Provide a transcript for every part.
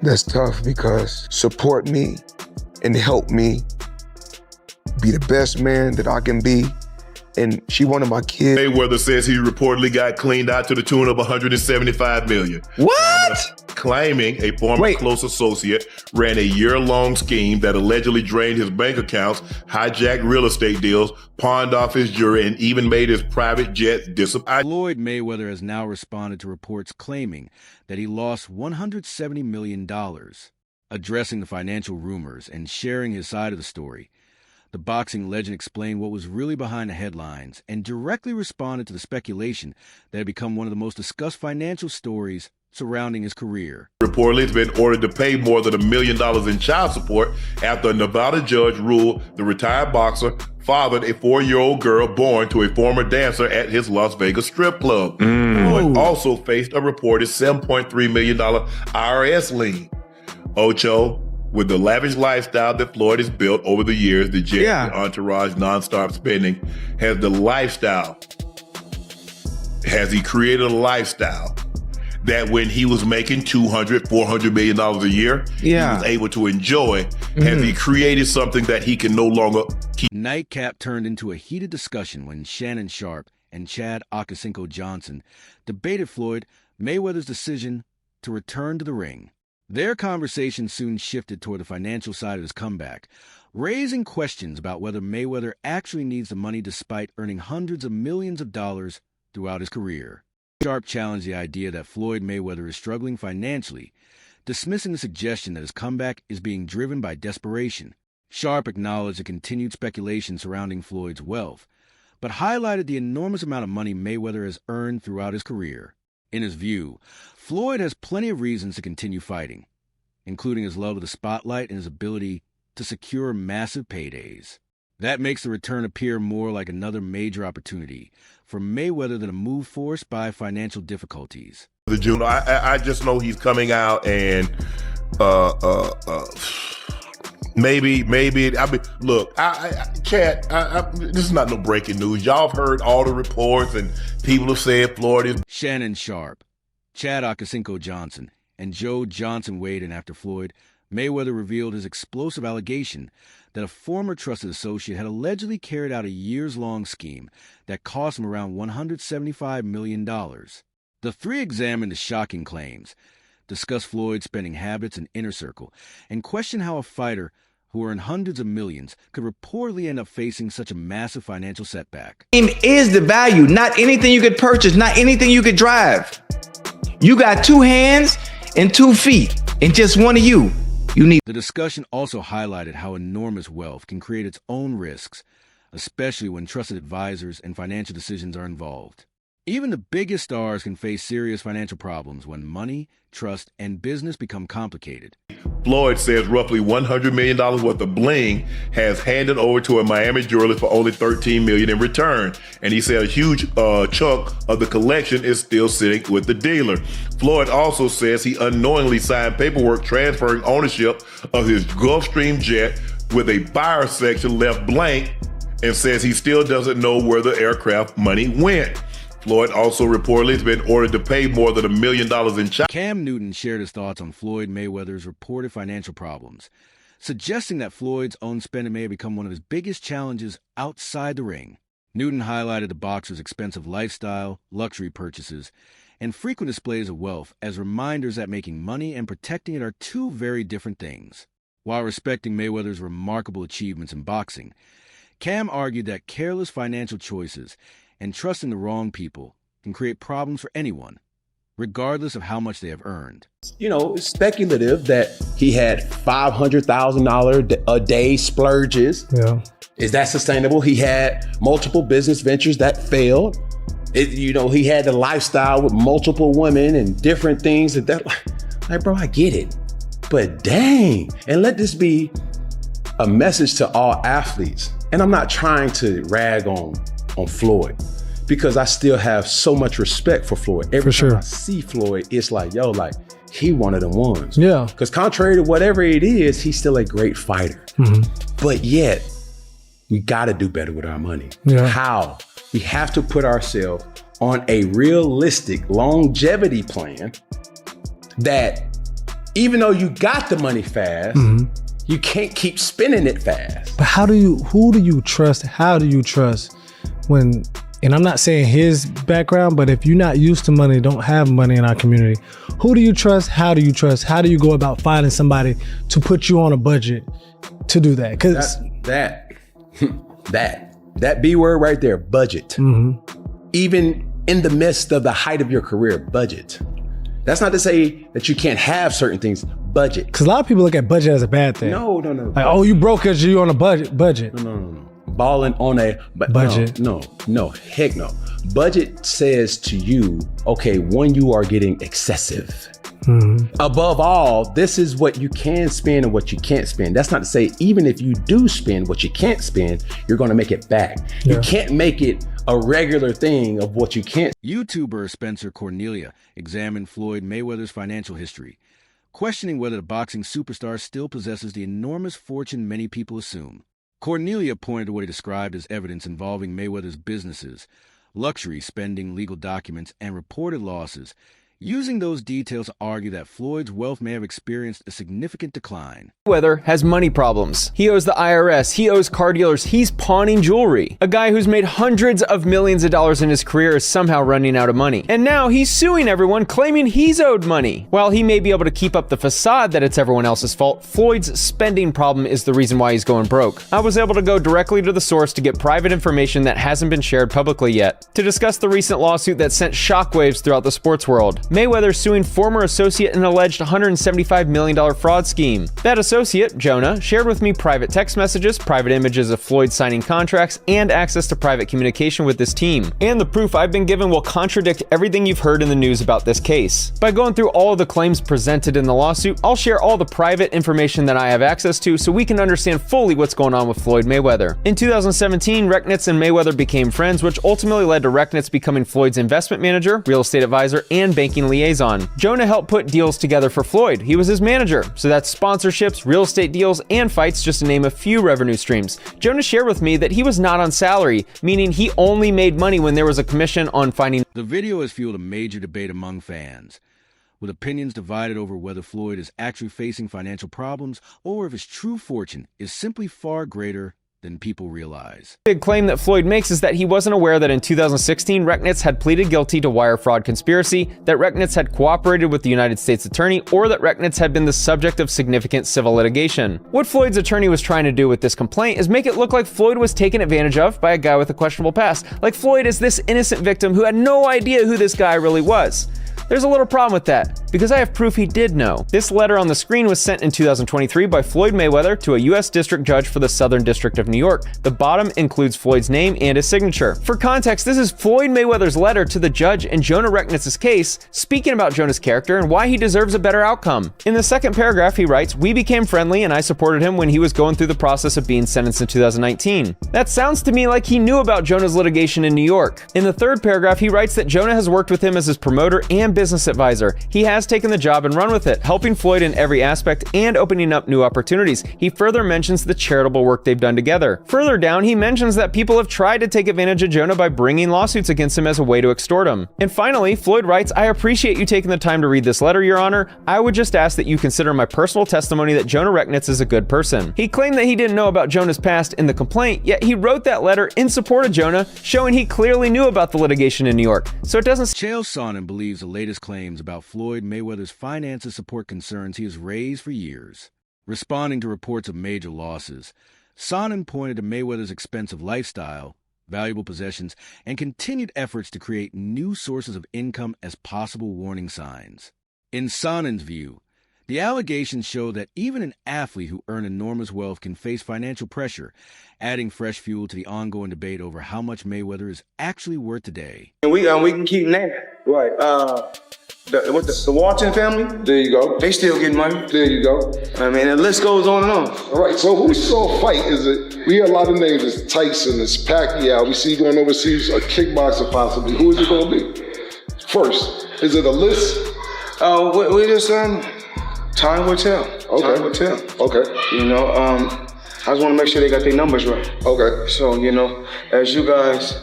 That's tough because support me and help me be the best man that I can be. And she one of my kids. Mayweather says he reportedly got cleaned out to the tune of $175 million. What? Claiming a former close associate ran a year-long scheme that allegedly drained his bank accounts, hijacked real estate deals, pawned off his jewelry, and even made his private jets disappear. Floyd Mayweather has now responded to reports claiming that he lost $170 million. Addressing the financial rumors and sharing his side of the story, the boxing legend explained what was really behind the headlines and directly responded to the speculation that had become one of the most discussed financial stories surrounding his career. Reportedly, he's been ordered to pay more than $1 million in child support after a Nevada judge ruled the retired boxer fathered a 4-year-old girl born to a former dancer at his Las Vegas strip club. Floyd also faced a reported $7.3 million IRS lien. Ocho, with the lavish lifestyle that Floyd has built over the years, the jet, the entourage, nonstop spending, has he created a lifestyle that when he was making $200, $400 million a year, he was able to enjoy? Has he created something that he can no longer keep? Nightcap turned into a heated discussion when Shannon Sharpe and Chad Ochocinco Johnson debated Floyd Mayweather's decision to return to the ring. Their conversation soon shifted toward the financial side of his comeback, raising questions about whether Mayweather actually needs the money despite earning hundreds of millions of dollars throughout his career. Sharpe challenged the idea that Floyd Mayweather is struggling financially, dismissing the suggestion that his comeback is being driven by desperation. Sharpe acknowledged the continued speculation surrounding Floyd's wealth, but highlighted the enormous amount of money Mayweather has earned throughout his career. In his view, Floyd has plenty of reasons to continue fighting, including his love of the spotlight and his ability to secure massive paydays. That makes the return appear more like another major opportunity for Mayweather than a move forced by financial difficulties. I just know he's coming out and maybe. I mean, look, Chad, this is not no breaking news. Y'all have heard all the reports, and people have said Floyd is. Shannon Sharpe, Chad Ochocinco Johnson, and Joe Johnson weighed in after Floyd Mayweather revealed his explosive allegation that a former trusted associate had allegedly carried out a years-long scheme that cost him around $175 million. The three examined the shocking claims, discussed Floyd's spending habits and inner circle, and questioned how a fighter who earned hundreds of millions could reportedly end up facing such a massive financial setback. Is the value, not anything you could purchase, not anything you could drive. You got 2 hands and 2 feet, and just one of you. The discussion also highlighted how enormous wealth can create its own risks, especially when trusted advisors and financial decisions are involved. Even the biggest stars can face serious financial problems when money, trust, and business become complicated. Floyd says roughly $100 million worth of bling has handed over to a Miami jeweler for only $13 million in return. And he said a huge chunk of the collection is still sitting with the dealer. Floyd also says he unknowingly signed paperwork transferring ownership of his Gulfstream jet with a buyer section left blank, and says he still doesn't know where the aircraft money went. Floyd also reportedly has been ordered to pay more than $1 million in child. Cam Newton shared his thoughts on Floyd Mayweather's reported financial problems, suggesting that Floyd's own spending may have become one of his biggest challenges outside the ring. Newton highlighted the boxer's expensive lifestyle, luxury purchases, and frequent displays of wealth as reminders that making money and protecting it are two very different things. While respecting Mayweather's remarkable achievements in boxing, Cam argued that careless financial choices and trusting the wrong people can create problems for anyone, regardless of how much they have earned. You know, it's speculative that he had $500,000 a day splurges. Yeah. Is that sustainable? He had multiple business ventures that failed. He had the lifestyle with multiple women and different things like, bro, I get it. But dang, and let this be a message to all athletes. And I'm not trying to rag on Floyd, because I still have so much respect for Floyd. Every time I see Floyd, it's like, he one of them ones. Yeah. Because contrary to whatever it is, he's still a great fighter. Mm-hmm. But yet, we got to do better with our money. Yeah. How? We have to put ourselves on a realistic longevity plan that even though you got the money fast, you can't keep spending it fast. But who do you trust? How do you trust when, and I'm not saying his background, but if you're not used to money, don't have money in our community, who do you trust? How do you trust? How do you go about finding somebody to put you on a budget to do that? Because that B word right there, budget. Even in the midst of the height of your career, budget. That's not to say that you can't have certain things, budget. Because a lot of people look at budget as a bad thing. No. Like, oh, you broke because you're on a budget. No. Balling on a budget. No, heck no. Budget says to you, okay, when you are getting excessive. Above all, this is what you can spend and what you can't spend. That's not to say even if you do spend what you can't spend, you're going to make it back. You can't make it a regular thing of what you can't. YouTuber Spencer Cornelia examined Floyd Mayweather's financial history, questioning whether the boxing superstar still possesses the enormous fortune many people assume. Cornelia pointed to what he described as evidence involving Mayweather's businesses, luxury spending, legal documents, and reported losses, using those details to argue that Floyd's wealth may have experienced a significant decline. Mayweather has money problems. He owes the IRS, he owes car dealers, he's pawning jewelry. A guy who's made hundreds of millions of dollars in his career is somehow running out of money. And now he's suing everyone, claiming he's owed money. While he may be able to keep up the facade that it's everyone else's fault, Floyd's spending problem is the reason why he's going broke. I was able to go directly to the source to get private information that hasn't been shared publicly yet, to discuss the recent lawsuit that sent shockwaves throughout the sports world. Mayweather suing former associate in an alleged $175 million fraud scheme. That associate, Jonah, shared with me private text messages, private images of Floyd signing contracts, and access to private communication with this team. And the proof I've been given will contradict everything you've heard in the news about this case. By going through all of the claims presented in the lawsuit, I'll share all the private information that I have access to so we can understand fully what's going on with Floyd Mayweather. In 2017, Recknitz and Mayweather became friends, which ultimately led to Recknitz becoming Floyd's investment manager, real estate advisor, and banking liaison. Jonah helped put deals together for Floyd. He was his manager. So that's sponsorships, real estate deals, and fights, just to name a few revenue streams. Jonah shared with me that he was not on salary, meaning he only made money when there was a commission on finding. The video has fueled a major debate among fans, with opinions divided over whether Floyd is actually facing financial problems or if his true fortune is simply far greater than people realize. The big claim that Floyd makes is that he wasn't aware that in 2016, Recknitz had pleaded guilty to wire fraud conspiracy, that Recknitz had cooperated with the United States attorney, or that Recknitz had been the subject of significant civil litigation. What Floyd's attorney was trying to do with this complaint is make it look like Floyd was taken advantage of by a guy with a questionable past, like Floyd is this innocent victim who had no idea who this guy really was. There's a little problem with that, because I have proof he did know. This letter on the screen was sent in 2023 by Floyd Mayweather to a U.S. District Judge for the Southern District of New York. The bottom includes Floyd's name and his signature. For context, this is Floyd Mayweather's letter to the judge in Jonah Recknitz's case, speaking about Jonah's character and why he deserves a better outcome. In the second paragraph, he writes, "We became friendly and I supported him when he was going through the process of being sentenced in 2019. That sounds to me like he knew about Jonah's litigation in New York." In the third paragraph, he writes that Jonah has worked with him as his promoter and business advisor. He has taken the job and run with it, helping Floyd in every aspect and opening up new opportunities. He further mentions the charitable work they've done together. Further down, he mentions that people have tried to take advantage of Jonah by bringing lawsuits against him as a way to extort him. And finally, Floyd writes, "I appreciate you taking the time to read this letter, Your Honor. I would just ask that you consider my personal testimony that Jonah Recknitz is a good person." He claimed that he didn't know about Jonah's past in the complaint, yet he wrote that letter in support of Jonah, showing he clearly knew about the litigation in New York. So it doesn't. Chael Sonnen believes the latest claims about Floyd Mayweather's finances support concerns he has raised for years. Responding to reports of major losses, Sonnen pointed to Mayweather's expensive lifestyle, valuable possessions, and continued efforts to create new sources of income as possible warning signs. In Sonnen's view, the allegations show that even an athlete who earned enormous wealth can face financial pressure, adding fresh fuel to the ongoing debate over how much Mayweather is actually worth today. And we can keep naming. Right. The Walton family? There you go. They still getting money. There you go. I mean, the list goes on and on. All right, so who's gonna fight? Is it, we hear a lot of names, it's Tyson, it's Pacquiao, we see you going overseas, a kickboxer possibly. Who is it gonna be? First, is it a list? We just, time will tell. Okay. Time will tell. Okay. You know, I just wanna make sure they got their numbers right. Okay. So, you know, as you guys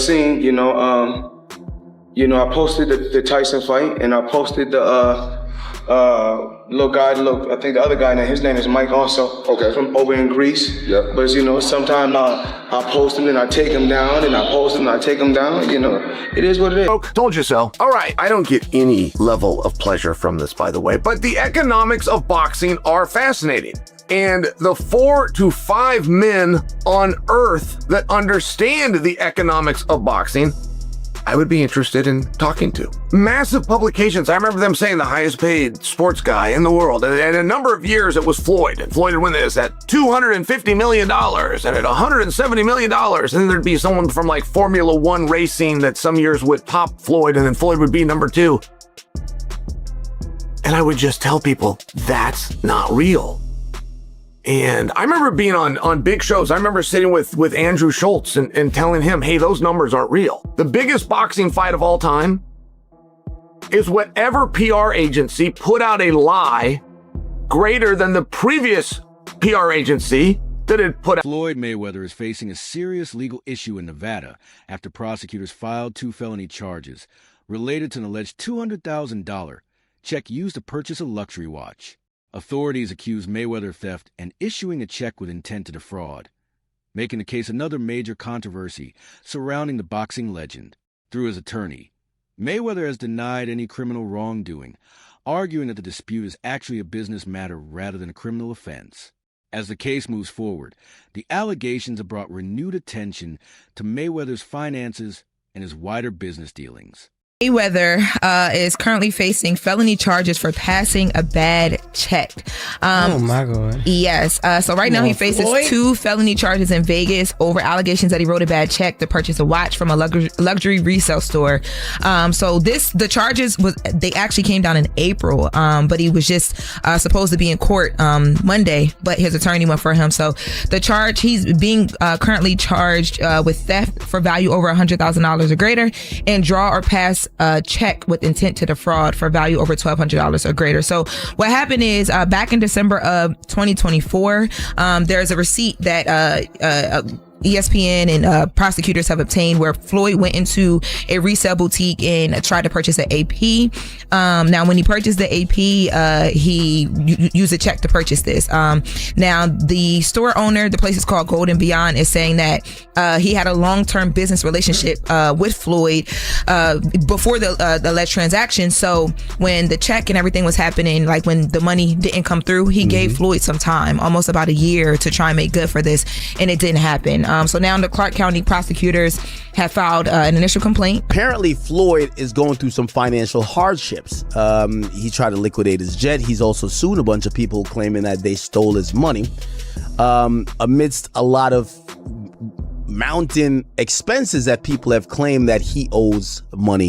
seen, You know, I posted the Tyson fight, and I posted the little guy. I think the other guy, his name is Mike also. Okay. From over in Greece. Yep. But you know, sometimes I post him and I take him down, and I post him and I take him down. You know, it is what it is. Oh, told you so. All right, I don't get any level of pleasure from this, by the way, but the economics of boxing are fascinating. And the 4 to 5 men on earth that understand the economics of boxing, I would be interested in talking to. Massive publications. I remember them saying the highest paid sports guy in the world. And a number of years it was Floyd. And Floyd would win this at $250 million and at $170 million. And then there'd be someone from like Formula One racing that some years would top Floyd, and then Floyd would be number 2. And I would just tell people, that's not real. And I remember being on big shows. I remember sitting with Andrew Schultz and telling him, hey, those numbers aren't real. The biggest boxing fight of all time is whatever PR agency put out a lie greater than the previous PR agency that had put out. Floyd Mayweather is facing a serious legal issue in Nevada after prosecutors filed 2 felony charges related to an alleged $200,000 check used to purchase a luxury watch. Authorities accuse Mayweather of theft and issuing a check with intent to defraud, making the case another major controversy surrounding the boxing legend. Through his attorney, Mayweather has denied any criminal wrongdoing, arguing that the dispute is actually a business matter rather than a criminal offense. As the case moves forward, the allegations have brought renewed attention to Mayweather's finances and his wider business dealings. Mayweather is currently facing felony charges for passing a bad check. Oh my God. Yes. So right now he faces Floyd? 2 felony charges in Vegas over allegations that he wrote a bad check to purchase a watch from a luxury resale store. So the charges they actually came down in April, but he was just supposed to be in court Monday, but his attorney went for him. So the charge, he's being currently charged with theft for value over $100,000 or greater, and draw or pass a check with intent to defraud for value over $1,200 or greater. So what happened is back in December of 2024, there's a receipt that ESPN and prosecutors have obtained where Floyd went into a resale boutique and tried to purchase an AP. Now, when he purchased the AP, he used a check to purchase this. Now, the store owner, the place is called Golden Beyond, is saying that he had a long-term business relationship with Floyd before the alleged transaction. So when the check and everything was happening, like when the money didn't come through, he gave Floyd some time, almost about a year, to try and make good for this, and it didn't happen. So now the Clark County prosecutors have filed an initial complaint. Apparently, Floyd is going through some financial hardships. He tried to liquidate his jet. He's also sued a bunch of people claiming that they stole his money. Amidst a lot of mountain expenses that people have claimed that he owes money